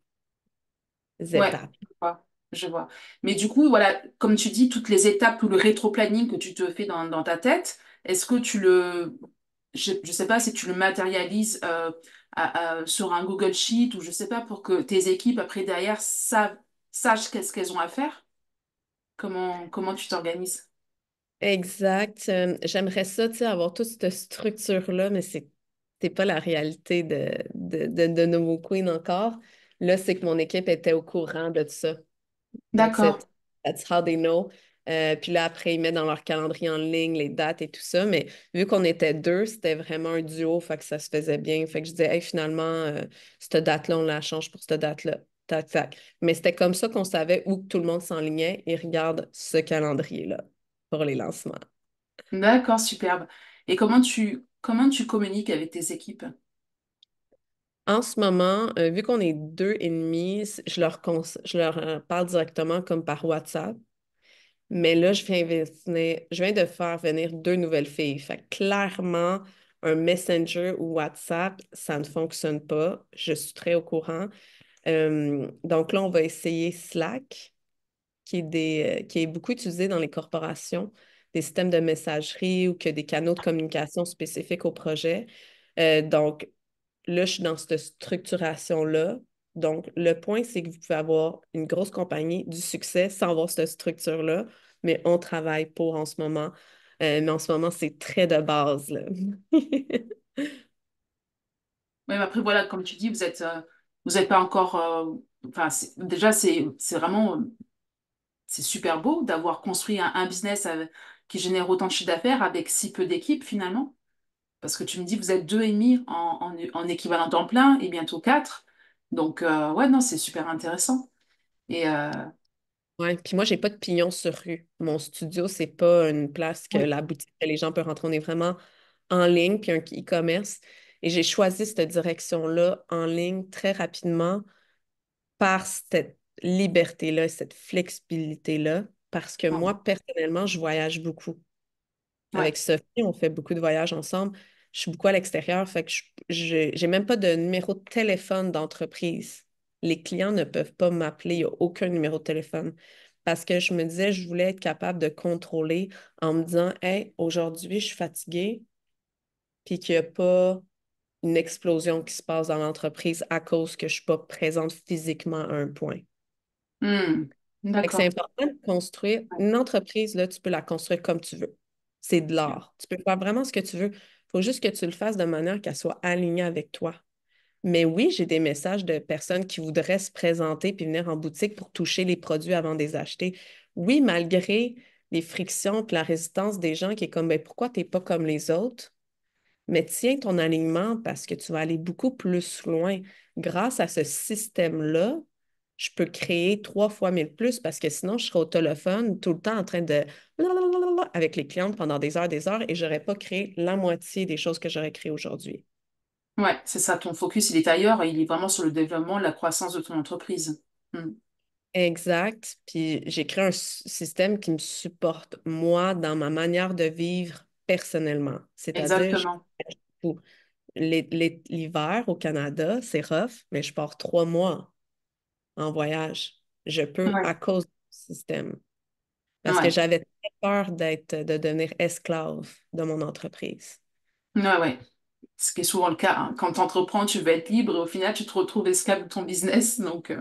ouais, étapes. je vois. Je vois. Mais du coup, voilà, comme tu dis, toutes les étapes, tout le rétro-planning que tu te fais dans ta tête, est-ce que je sais pas si tu le matérialises sur un Google Sheet ou je sais pas pour que tes équipes après derrière sachent qu'est-ce qu'elles ont à faire? Comment tu t'organises? Exact. J'aimerais ça, tu sais, avoir toute cette structure-là, mais c'est pas la réalité de Novo Queen encore. Là, c'est que mon équipe était au courant de tout ça. That's D'accord, it. That's how they know. Puis là, après, ils mettent dans leur calendrier en ligne les dates et tout ça. Mais vu qu'on était deux, c'était vraiment un duo, fait que ça se faisait bien. Fait que je disais, hey, finalement, cette date-là, on la change pour cette date-là. Tac, tac. Mais c'était comme ça qu'on savait où que tout le monde s'enlignait et regarde ce calendrier-là pour les lancements. d'accord, superbe. Et comment tu communiques avec tes équipes? En ce moment, vu qu'on est deux et demi, je leur parle directement comme par WhatsApp. Mais là, je viens de faire venir deux nouvelles filles. Fait que clairement, un Messenger ou WhatsApp, ça ne fonctionne pas. Je suis très au courant. Donc là, on va essayer Slack, qui est beaucoup utilisé dans les corporations, des systèmes de messagerie ou que des canaux de communication spécifiques au projet. Donc, là, je suis dans cette structuration-là. Donc, le point, c'est que vous pouvez avoir une grosse compagnie, du succès sans avoir cette structure-là, mais on travaille pour en ce moment. Mais en ce moment, c'est très de base, là. Oui, mais après, voilà, comme tu dis, vous êtes pas encore. Enfin, déjà, c'est vraiment. C'est super beau d'avoir construit un business qui génère autant de chiffre d'affaires avec si peu d'équipes finalement. Parce que tu me dis, vous êtes deux et demi en équivalent temps plein et bientôt quatre. Donc, ouais, non, c'est super intéressant. Et Ouais, puis moi, j'ai pas de pignon sur rue. Mon studio, c'est pas une place que oui, la boutique que les gens peuvent rentrer. On est vraiment en ligne, puis un e-commerce. Et j'ai choisi cette direction-là en ligne très rapidement par cette liberté-là, cette flexibilité-là, parce que ouais, moi, personnellement, je voyage beaucoup. ouais. Avec Sophie, on fait beaucoup de voyages ensemble. Je suis beaucoup à l'extérieur, fait que j'ai même pas de numéro de téléphone d'entreprise. Les clients ne peuvent pas m'appeler, il n'y a aucun numéro de téléphone. Parce que je me disais, je voulais être capable de contrôler en me disant, hey, aujourd'hui, je suis fatiguée, puis qu'il n'y a pas une explosion qui se passe dans l'entreprise à cause que je ne suis pas présente physiquement à un point. Hmm, Fait que c'est d'accord. important de construire Ouais. une entreprise, là, tu peux la construire comme tu veux. C'est de l'art. Tu peux faire vraiment ce que tu veux. Il faut juste que tu le fasses de manière qu'elle soit alignée avec toi. Mais oui, j'ai des messages de personnes qui voudraient se présenter puis venir en boutique pour toucher les produits avant de les acheter. Oui, malgré les frictions et la résistance des gens qui est comme, ben, pourquoi tu n'es pas comme les autres? Mais tiens ton alignement parce que tu vas aller beaucoup plus loin. Grâce à ce système-là, je peux créer 3 fois 1000 plus parce que sinon, je serais au téléphone tout le temps en train de blablabla avec les clientes pendant des heures et je n'aurais pas créé la moitié des choses que j'aurais créées aujourd'hui. Ouais, c'est ça, ton focus, il est ailleurs et il est vraiment sur le développement, la croissance de ton entreprise. Hmm, Exact. Puis j'ai créé un système qui me supporte, moi, dans ma manière de vivre personnellement. C'est-à-dire, exactement. l'hiver au Canada, c'est rough, mais je pars 3 mois en voyage. Je peux Ouais, à cause du système. Parce que ouais, j'avais très peur de devenir esclave de mon entreprise. ouais, ouais. Ce qui est souvent le cas, hein. Quand tu entreprends, tu veux être libre et au final, tu te retrouves esclave de ton business. Donc,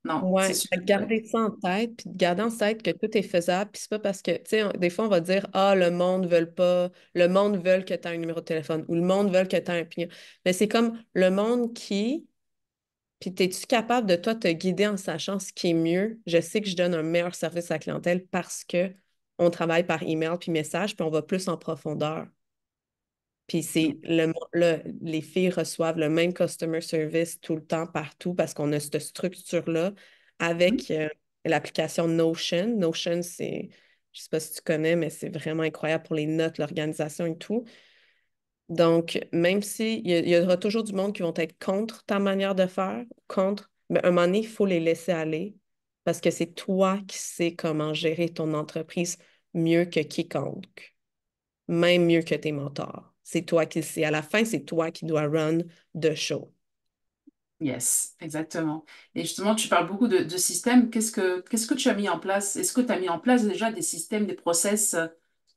non, c'est Ouais, fait super que chouette. garder ça en tête, puis de garder en tête que tout est faisable, puis c'est pas parce que, tu sais, des fois, on va dire, ah, le monde veut pas, le monde veut que tu aies un numéro de téléphone, ou le monde veut que tu aies un pignon. Mais c'est comme le monde qui, puis es-tu capable de toi te guider en sachant ce qui est mieux? Je sais que je donne un meilleur service à la clientèle parce que on travaille par email puis message, puis on va plus en profondeur. Puis c'est les filles reçoivent le même customer service tout le temps, partout, parce qu'on a cette structure-là Mhm. avec l'application Notion. Notion, je sais pas si tu connais, mais c'est vraiment incroyable pour les notes, l'organisation et tout. Donc, même si il y aura toujours du monde qui vont être contre ta manière de faire, contre, mais à un moment donné, il faut les laisser aller parce que c'est toi qui sais comment gérer ton entreprise mieux que quiconque, même mieux que tes mentors. C'est toi qui le sais. À la fin, c'est toi qui dois run the show. Yes, exactement. Et justement, tu parles beaucoup de systèmes. Qu'est-ce que tu as mis en place? Est-ce que tu as mis en place déjà des systèmes, des process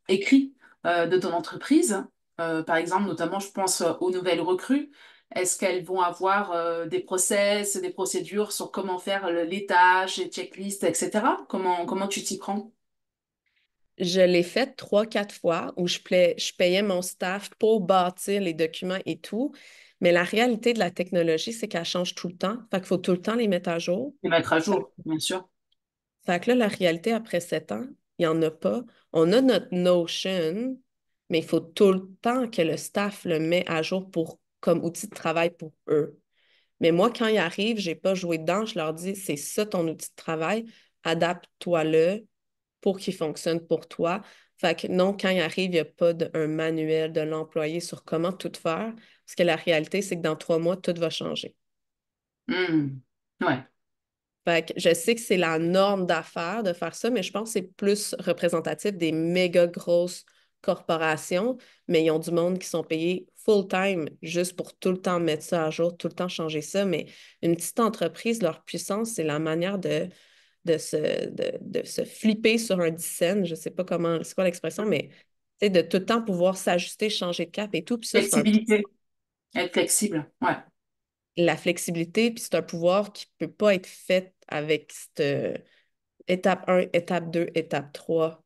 écrits de ton entreprise? Par exemple, notamment, je pense aux nouvelles recrues. Est-ce qu'elles vont avoir des process, des procédures sur comment faire les tâches, les checklists, etc. Comment tu t'y prends? Je l'ai fait 3, 4 fois où je payais mon staff pour bâtir les documents et tout. Mais la réalité de la technologie, c'est qu'elle change tout le temps. Fait qu'il faut tout le temps les mettre à jour. Les mettre à jour, bien sûr. Fait que là, la réalité, après 7 ans, il n'y en a pas. On a notre Notion, mais il faut tout le temps que le staff le met à jour comme outil de travail pour eux. Mais moi, quand ils arrivent, j'ai pas joué dedans, je leur dis, c'est ça ton outil de travail, adapte-toi-le pour qu'il fonctionne pour toi. Fait que non, quand ils arrivent, il n'y a pas un manuel de l'employé sur comment tout faire, parce que la réalité, c'est que dans 3 mois, tout va changer. Hmm. Ouais. Fait que je sais que c'est la norme d'affaires de faire ça, mais je pense que c'est plus représentatif des méga grosses corporations, mais ils ont du monde qui sont payés full-time juste pour tout le temps mettre ça à jour, tout le temps changer ça. Mais une petite entreprise, leur puissance, c'est la manière de se flipper sur un 10 cents. Je sais pas comment, c'est quoi l'expression, mais tu sais, de tout le temps pouvoir s'ajuster, changer de cap et tout. Puis ça, c'est un Flexibilité, être flexible. Ouais. la flexibilité, puis c'est un pouvoir qui peut pas être fait avec cette étape 1, étape 2, étape 3.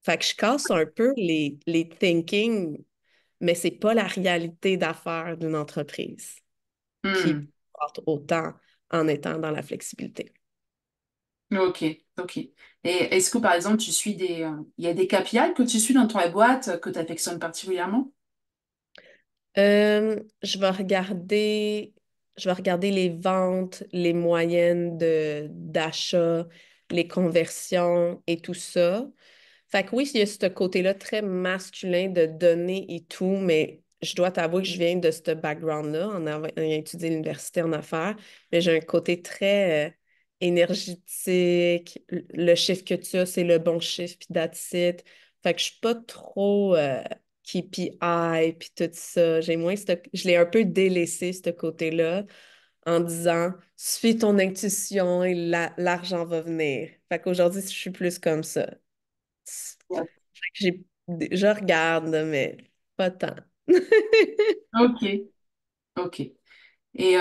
Fait que je casse un peu les thinking, mais c'est pas la réalité d'affaires d'une entreprise qui Hmm. porte autant en étant dans la flexibilité. Ok, ok. Et est-ce que par exemple il y a des KPI que tu suis dans ton boîte que tu affectionnes particulièrement? Je vais regarder les ventes, les moyennes d'achat, les conversions et tout ça. Fait que oui, il y a ce côté-là très masculin de donner et tout, mais je dois t'avouer que je viens de ce background-là, ayant étudié l'université en affaires, mais j'ai un côté très énergétique. Le chiffre que tu as, c'est le bon chiffre, puis that's it. Fait que je suis pas trop KPI, puis tout ça. Je l'ai un peu délaissé, ce côté-là, en disant, suis ton intuition et l'argent va venir. Fait qu'aujourd'hui, je suis plus comme ça. Ouais. J'ai, je regarde, mais pas tant. Ok, ok. Et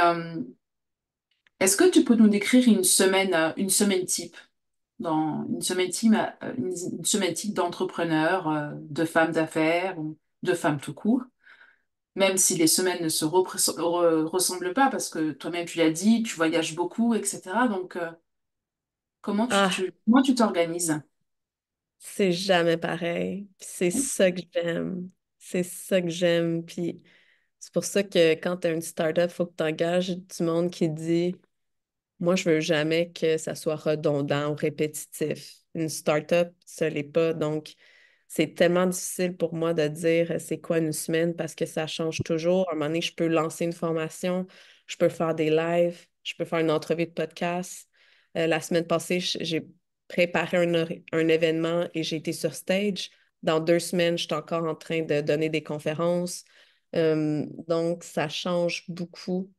est-ce que tu peux nous décrire une semaine type dans une semaine type d'entrepreneur, de femme d'affaires ou de femme tout court, même si les semaines ne se ressemblent pas parce que toi-même tu l'as dit, tu voyages beaucoup, etc. Donc Ah, comment tu t'organises? c'est jamais pareil. Puis c'est ça que j'aime. C'est ça que j'aime. Puis c'est pour ça que quand tu as une startup, il faut que tu engages du monde qui dit moi, je veux jamais que ça soit redondant ou répétitif. Une startup, ça l'est pas. Donc, c'est tellement difficile pour moi de dire c'est quoi une semaine parce que ça change toujours. À un moment donné, je peux lancer une formation, je peux faire des lives, je peux faire une entrevue de podcast. La semaine passée, j'ai préparé un événement et j'ai été sur stage. Dans 2 semaines, je suis encore en train de donner des conférences. Donc, ça change beaucoup,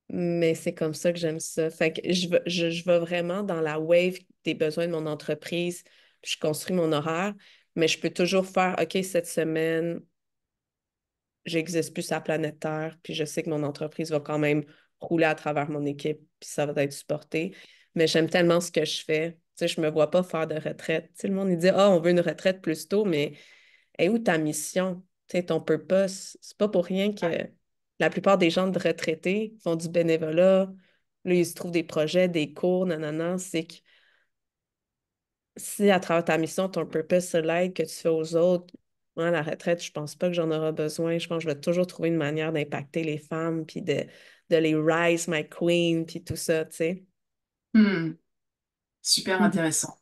mais c'est comme ça que j'aime ça. Fait que je vais vraiment dans la wave des besoins de mon entreprise, puis je construis mon horaire, mais je peux toujours faire, OK, cette semaine, j'existe plus sur la planète Terre, puis je sais que mon entreprise va quand même rouler à travers mon équipe, puis ça va être supporté. Mais j'aime tellement ce que je fais. Tu sais, je me vois pas faire de retraite. Tu sais, le monde, il dit, ah, on veut une retraite plus tôt, mais est où ta mission? Tu sais, ton purpose? C'est pas pour rien que la plupart des gens de retraités font du bénévolat. Là, ils se trouvent des projets, des cours, nanana. C'est que si à travers ta mission, ton purpose, c'est l'aide que tu fais aux autres, moi, à la retraite, je pense pas que j'en aurai besoin. Je pense que je vais toujours trouver une manière d'impacter les femmes, puis de les rise my queen, puis tout ça, tu sais. Hmm, super Mhm. intéressant.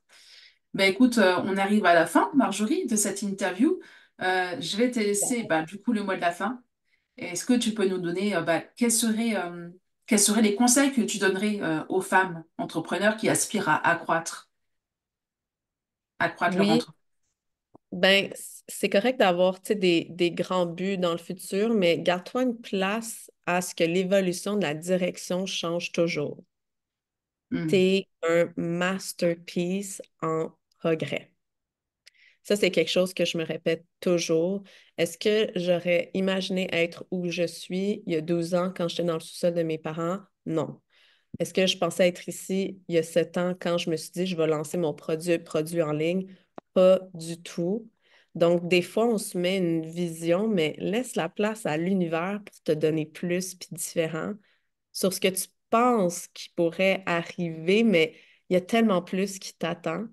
Ben écoute, on arrive à la fin, Marjorie, de cette interview. Je vais te laisser du coup le mot de la fin. Est-ce que tu peux nous donner quels seraient les conseils que tu donnerais aux femmes entrepreneurs qui aspirent à accroître leur Oui, entreprise? Ben, c'est correct d'avoir, tu sais, des grands buts dans le futur, mais garde-toi une place à ce que l'évolution de la direction change toujours. Hmm, T'es un masterpiece en progrès. Ça, c'est quelque chose que je me répète toujours. Est-ce que j'aurais imaginé être où je suis il y a 12 ans quand j'étais dans le sous-sol de mes parents? Non. Est-ce que je pensais être ici il y a 7 ans quand je me suis dit je vais lancer mon produit en ligne? Pas du tout. Donc, des fois, on se met une vision, mais laisse la place à l'univers pour te donner plus puis différent sur ce que tu penses qui pourrait arriver, mais il y a tellement plus qui t'attend,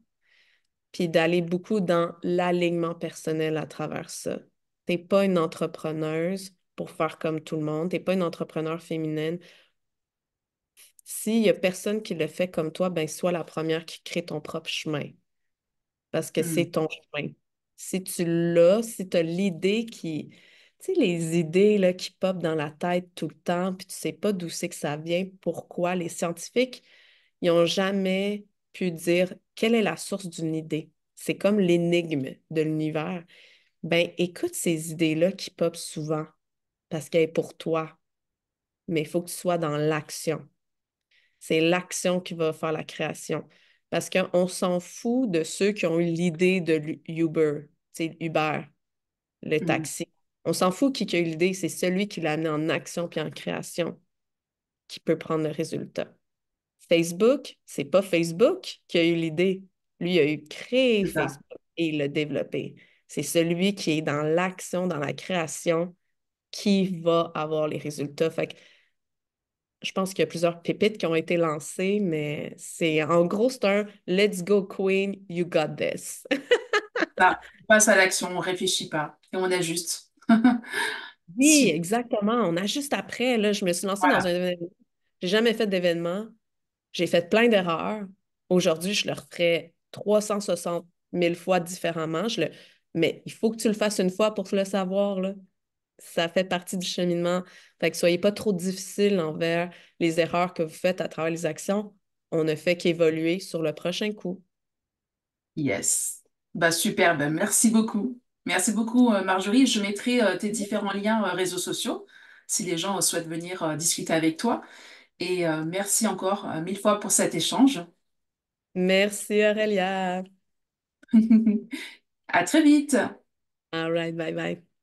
puis d'aller beaucoup dans l'alignement personnel à travers ça. T'es pas une entrepreneuse pour faire comme tout le monde, t'es pas une entrepreneur féminine. S'il y a personne qui le fait comme toi, ben sois la première qui crée ton propre chemin, parce que c'est hmm, ton chemin. Si tu l'as, si tu as l'idée qui... Tu sais, les idées là, qui popent dans la tête tout le temps, puis tu sais pas d'où c'est que ça vient, pourquoi. Les scientifiques, ils n'ont jamais pu dire quelle est la source d'une idée. C'est comme l'énigme de l'univers. Ben, écoute ces idées-là qui popent souvent, parce qu'elles sont pour toi, mais il faut que tu sois dans l'action. C'est l'action qui va faire la création. Parce qu'on s'en fout de ceux qui ont eu l'idée de Uber, tu sais, Uber, le hmm. taxi. On s'en fout qui a eu l'idée, c'est celui qui l'a amené en action puis en création qui peut prendre le résultat. Facebook, c'est pas Facebook qui a eu l'idée. Lui, il a eu créé C'est ça. Facebook et il l'a développé. C'est celui qui est dans l'action, dans la création, qui va avoir les résultats. Fait que je pense qu'il y a plusieurs pépites qui ont été lancées, mais c'est en gros, c'est un Let's go Queen, you got this. Ça, on passe à l'action, on réfléchit pas et on ajuste. Oui, Super. exactement. On a juste après, là, je me suis lancée dans un Voilà. événement. J'ai jamais fait d'événement. J'ai fait plein d'erreurs. Aujourd'hui, je le referais 360 000 fois différemment. Mais il faut que tu le fasses une fois pour le savoir, là. Ça fait partie du cheminement. Fait que soyez pas trop difficile envers les erreurs que vous faites à travers les actions. On ne fait qu'évoluer sur le prochain coup. Yes. Bah, super. Bah, merci beaucoup. Merci beaucoup, Marjorie. Je mettrai tes différents liens réseaux sociaux si les gens souhaitent venir discuter avec toi. Et merci encore mille fois pour cet échange. Merci, Aurélia. À très vite. All right, bye bye.